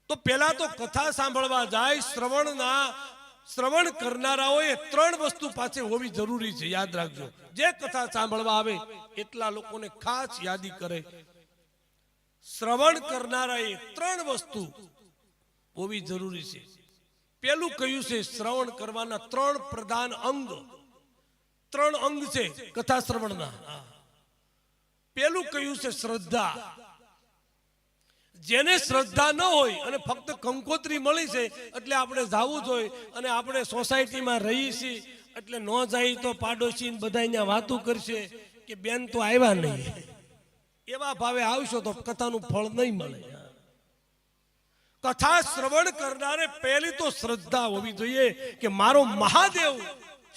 તો પેલા તો કથા સાંભળવા જાય શ્રવણ કરનારાઓએ ત્રણ વસ્તુ પાસે હોવી જરૂરી છે, યાદ રાખજો. જે કથા સાંભળવા આવે એટલા લોકોને ખાસ યાદી કરે. શ્રવણ કરનારાએ ત્રણ વસ્તુ હોવી જરૂરી છે. પેલું કયું છે? શ્રવણ કરવાના ત્રણ પ્રધાન અંગ. ત્રણ અંગ છે કથા શ્રવણના. પેલું કયું છે? શ્રદ્ધા. જેને શ્રદ્ધા ન હોય અને ફક્ત કંકોત્રી મળી છે એટલે આપણે જવું જોઈએ અને આપણે સોસાયટીમાં રહીએ છીએ એટલે ન જાય તો પાડોશી બધા અહીંયા વાતું કરશે કે બેન તો આવ્યા નહીં, એવા ભાવે આવશો તો કથાનું ફળ નહીં મળે. કથા શ્રવણ કરનારે પહેલી તો શ્રદ્ધા હોવી જોઈએ કે મારો મહાદેવ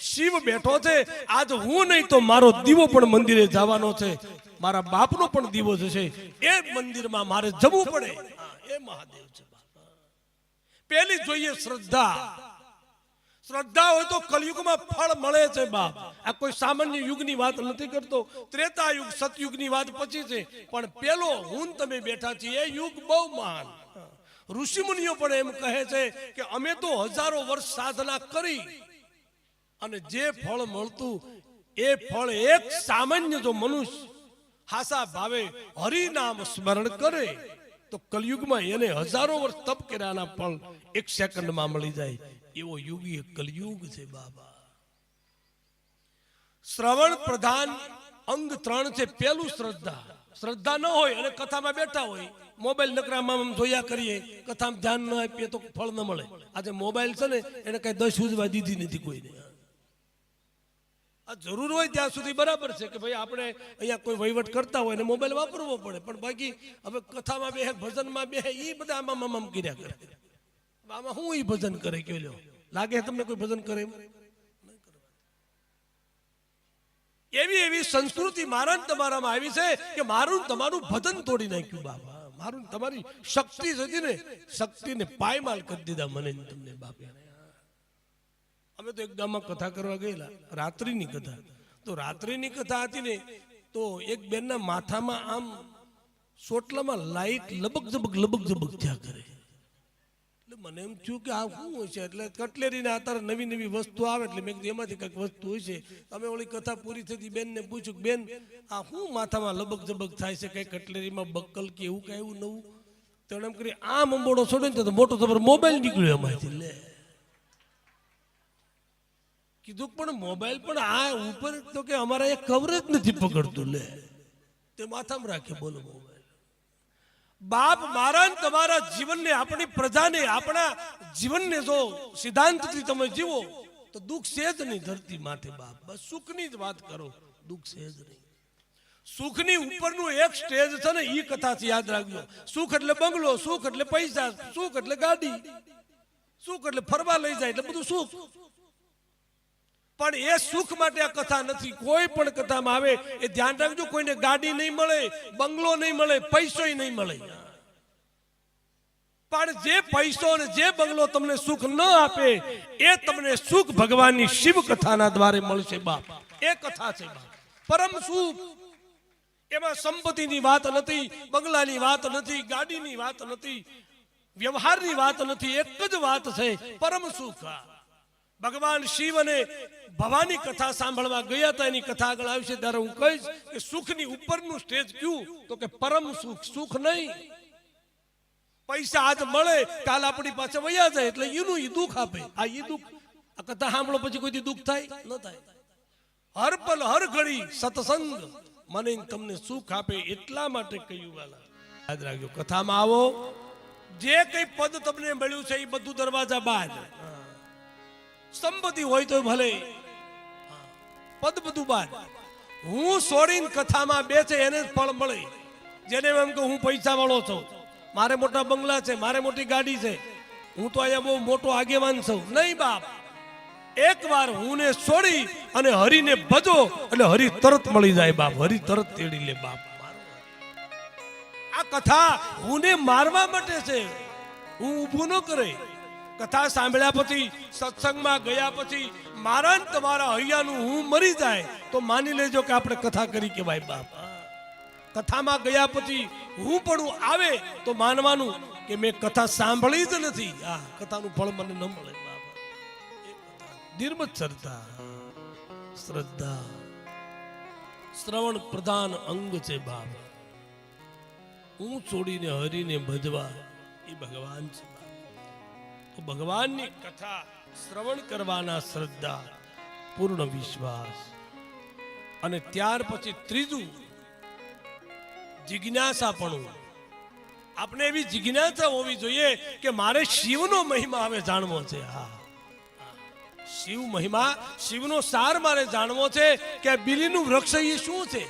શિવ બેઠો છે, આજ હું નહીં તો મારો દીવો પણ મંદિરે જવાનો છે, મારા બાપનો પણ દીવો જશે, એ મંદિરમાં મારે જવું પડે. એ મહાદેવ છે. પહેલી જોઈએ શ્રદ્ધા. શ્રદ્ધા હોય તો કલયુગમાં ફળ મળે છે બાપ. આ કોઈ સામાન્ય યુગની વાત નથી કરતો. ત્રેતા યુગ સતયુગની વાત પછી છે, પણ પેલો હું તમે બેઠા છીએ એ યુગ બહુ મહાન. ઋષિ મુનિઓ પણ એમ કહે છે કે અમે તો હજારો વર્ષ સાધના કરી અને જે ફળ મળતું એ ફળ એક સામાન્ય જો મનુષ્ય હાસા ભાવે હરિનામ સ્મરણ કરે તો કલયુગમાં એને હજારો વર્ષ તપ કર્યાના ફળ એક સેકન્ડમાં મળી જાય. એવો યુગ એ કલયુગ છે બાબા. શ્રવણ પ્રધાન અંગ ત્રણ છે. પેલું શ્રદ્ધા. શ્રદ્ધા ન હોય અને કથામાં બેઠા હોય, મોબાઈલ નકરામાં જોયા કરીએ, કથામાં ધ્યાન ન આપીએ તો ફળ ન મળે. આજે મોબાઈલ છે ને એને કઈ 10 ઉજવા દીધી નથી કોઈને. આ જરૂર હોય ત્યાં સુધી બરાબર છે કે ભાઈ આપણે અહીંયા કોઈ વહીવટ કરતા હોય ને મોબાઈલ વાપરવો પડે, પણ બાકી હવે કથામાં બે ભજનમાં બે એ બધા આમાં કર્યા કરે. આમાં હું એ ભજન કરે કે લ્યો લાગે તમને કોઈ ભજન કરે? એવી એવી સંસ્કૃતિ મારા તમારામાં આવી છે કે મારું તમારું ભજન તોડી નાખ્યું બાબા. મારું તમારી શક્તિ હતી ને, શક્તિને પાયમાલ કરી દીધા મને તમને બાપ. અમે તો એક ગામમાં કથા કરવા ગયેલા, રાત્રિની કથા. તો રાત્રિની કથા હતી ને તો એક બેનના માથામાં આમ સોટલામાં લાઈટ લબક જબક થયા કરે. એટલે મને એમ થયું કે આ શું હોય છે? એટલે કટલેરીના અત્યારે નવી નવી વસ્તુ આવે એટલે મેં કીધું એમાંથી કંઈક વસ્તુ હોય છે. અમે ઓલી કથા પૂરી થતી બેનને પૂછ્યું કે બેન આ શું માથામાં લબક જબક થાય છે? કઈ કટલેરીમાં બક્કલ કે એવું કઈ એવું નવું? તો એમ કરી આમ અંબોડો છોડે ને તો મોટો જબર મોબાઈલ નીકળ્યો એમાંથી. લે કીધું પણ મોબાઈલ પણ આ ઉપર તો કે અમારા એ કવરેજ નથી પકડતું. લે તે માથામાં રાખે. બોલો મોબાઈલ બાપ મારા તમારા જીવનને, આપણી પ્રજાને, આપણા જીવનને જો સિદ્ધાંતથી તમે જીવો તો દુઃખ છે જ નહીં ધરતી માથે બાપ. બસ સુખની જ વાત કરો, દુઃખ છે જ નહીં. સુખની ઉપરનું એક સ્ટેજ છે ને એ કથાથી યાદ રાખજો. સુખ એટલે બંગલો, સુખ એટલે પૈસા, સુખ એટલે ગાડી, સુખ એટલે ફરવા લઈ જાય એટલે બધું સુખ. પણ એ સુખ માટે આ કથા નથી. કોઈ પણ કથામાં આવે એ ધ્યાન રાખજો, કોઈને ગાડી નહીં મળે, બંગલો નહીં મળે, પૈસો નહીં મળે. પણ જે પૈસો અને જે બંગલો તમને સુખ ન આપે એ તમને સુખ ભગવાનની શિવ કથાના દ્વારે મળશે બાપ. એ કથા છે બાપ, પરમ સુખ. એમાં સંપત્તિની વાત નથી, બંગલાની વાત નથી, ગાડીની વાત નથી, વ્યવહારની વાત નથી. એક જ વાત છે, પરમ સુખ. ભગવાન શિવ અને ભવાની કથા સાંભળવા ગયા હતા, એની કથા આગળ આવશે ત્યારે હું કહીશ કે સુખની ઉપરનું સ્ટેજ કયું? તો કે પરમ સુખ. સુખ નહીં. પૈસા આજ મળે કાલ આપણી પાસે વયા જાય એટલે એનું ઈ દુઃખ આપે. આ ઈ દુઃખ, આ કથા સાંભળો પછી કોઈ દુઃખ થાય? ન થાય. હર પલ હર ઘડી સત્સંગ મને તમને સુખ આપે એટલા માટે કહ્યું. વાલા યાદ રાખજો, કથામાં આવો, જે કઈ પદ તમને મળ્યું છે એ બધું દરવાજા બાદ. સંપત્તિ હોય તો ભલે, પદ બધું બાદ. હું છોડીને કથામાં બેસે એને જ ફળ મળે. જેને એમ કે હું પૈસા વાળો છું, મારે મોટા બંગલા છે, મારે મોટી ગાડી છે, હું તો અહીંયા બહુ મોટો આગેવાન છું. નહીં બાપ. એક વાર હું ને છોડી અને હરિને ભજો એટલે હરિ તરત મળી જાય બાપ. હરિ તરત તેડી લે બાપ. આ કથા હું ને મારવા માટે છે, હું ઊભું ન કરે. કથા સાંભળ્યા પછી, સત્સંગમાં ગયા પછી મારા ને તમારા હૈયાનું હું મરી જાય તો માની લેજો કે આપણે કથા કરી કહેવાય બાપ. કથામાં ગયા પછી હું પણ આવે તો માનવાનું કે મેં કથા સાંભળી જ નથી, આ કથાનું ફળ મને ન મળે બાબા. એ કથા નિર્મત શ્રદ્ધા, શ્રદ્ધા શ્રવણ પ્રધાન અંગ છે બાબા. હું છોડીને હરીને ભજવા એ ભગવાન છે બાબા. તો ભગવાનની કથા શ્રવણ કરવાના શ્રદ્ધા, પૂર્ણ વિશ્વાસ, અને ત્યાર પછી ત્રીજું જિજ્ઞાસાપણું. આપણે એવી જિજ્ઞાસા હોવી જોઈએ કે મારે શિવનો મહિમા હવે જાણવો છે. હા, શિવ મહિમા, શિવનો સાર મારે જાણવો છે કે આ બીલીનું વૃક્ષ એ શું છે.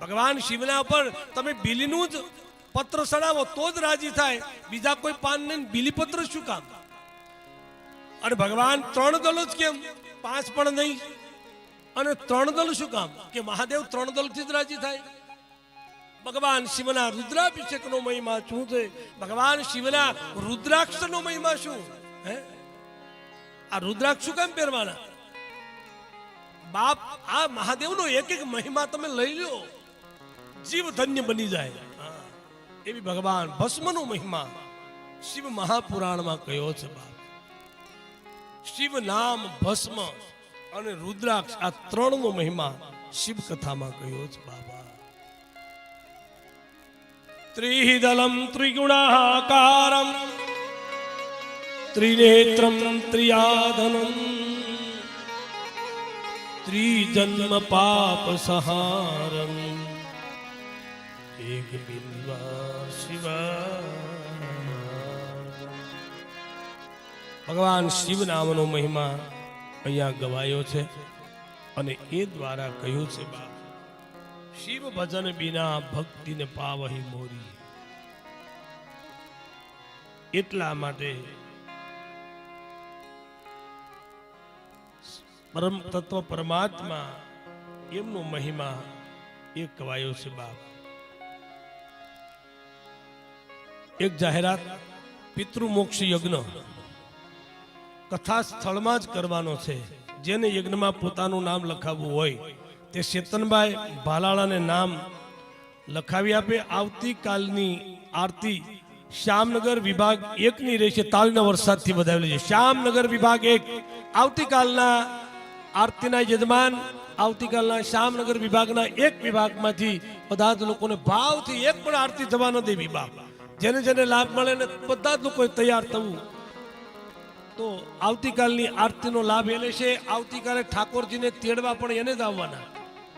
ભગવાન શિવના ઉપર તમે બીલીનું જ પત્ર ચડાવો તો જ રાજી થાય, બીજા કોઈ પાન નહીં. બીલીપત્ર શું કામ? અને ભગવાન 3 દળ જ કેમ, 5 પણ નહીં? અને 3 દળ શું કામ? કે મહાદેવ 3 દળથી જ રાજી થાય. ભગવાન શિવના રુદ્રાભિષેકનો મહિમા શું છે? ભગવાન શિવના રુદ્રાક્ષનો મહિમા શું? આ રુદ્રાક્ષ શું કામ પહેરવાના? બાપ, આ મહાદેવનો એક એક મહિમા તમે લઈ લો, જીવ ધન્ય બની જાય. એવી ભગવાન ભસ્મનો મહિમા શિવ મહાપુરાણમાં કયો છે બાપ. શિવ નામ, ભસ્મ અને રુદ્રાક્ષ, આ 3નો મહિમા શિવ કથામાં કયો છે બાબા. ત્રિદલમ ત્રિગુણાકારમ ત્રિનેત્રમ ત્રિયાદનમ ત્રિજન્મ પાપ સહારમ એક બિલ્વા શિવા. ભગવાન શિવ નામનો મહિમા અહીંયા ગવાયો છે અને એ દ્વારા કહ્યું છે બા, શિવ ભજન બિના ભક્તિને પાવહી મોરી. એટલા માટે પરમ તત્વ પરમાત્મા એમનો મહિમા એ કવાયો છે બાપ. એક જાહેરાત, પિતૃમોક્ષ યજ્ઞ કથા સ્થળમાં જ કરવાનો છે. જેને યજ્ઞમાં પોતાનું નામ લખાવવું હોય તે ચેતનભાઈ ભાલાળાને નામ લખાવી આપે. આવતીકાલની આરતી શ્યામનગર વિભાગ 1ની રહેશે. તાલના વરસાદથી વધાવેલી છે. શ્યામનગર વિભાગ 1 આવતીકાલના આરતીના યજમાન, આવતીકાલના શ્યામનગર વિભાગના 1 વિભાગમાંથી બધા જ લોકોને ભાવથી એક પણ આરતી જવા ન દેવી બાપ. જેને જેને લાભ મળે ને બધા જ લોકોએ તૈયાર થવું. તો આવતીકાલની આરતીનો લાભ એ લેશે. આવતીકાલે ઠાકોરજીને તેડવા પણ એને જ આવવાના.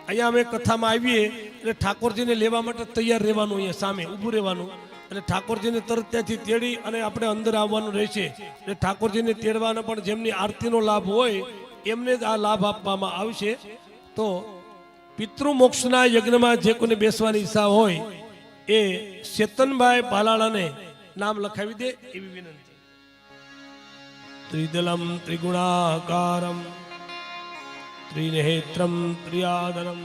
અહીંયા અમે કથામાં આવીએ એટલે ઠાકોરજીને લેવા માટે તૈયાર રહેવાનું, અહીંયા સામે ઊભું રહેવાનું, અને ઠાકોરજીને તરત ત્યાંથી તેડી અને આપણે અંદર આવવાનું રહેશે. એટલે ઠાકોરજીને તેડવાના પણ જેમની આરતીનો લાભ હોય એમને જ આ લાભ આપવામાં આવશે. તો પિતૃમોક્ષના યજ્ઞમાં જે કોઈને બેસવાની ઈચ્છા હોય એ ચેતનભાઈ ભાલાળાને નામ લખાવી દે એવી વિનંતી. ત્રિદલમ ત્રિગુણાકારમ ત્રિનેત્રમ ત્રિયાદનમ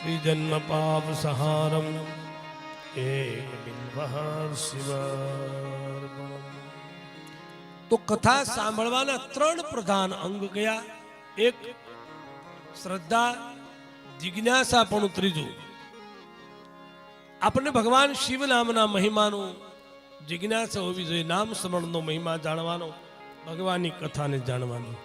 ત્રિજન્મ પાપ સહારમ એક બિલ્વઃ શિવાર્પણમ. તો કથા સાંભળવાના 3 પ્રધાન અંગ ગયા. એક શ્રદ્ધા, જિજ્ઞાસા, પણ ત્રીજું આપણને ભગવાન શિવ નામના મહિમાનું જિજ્ઞાસા હોવી જોઈએ. નામ સ્મરણનો મહિમા જાણવાનો, ભગવાનની કથાને જાણવાનું.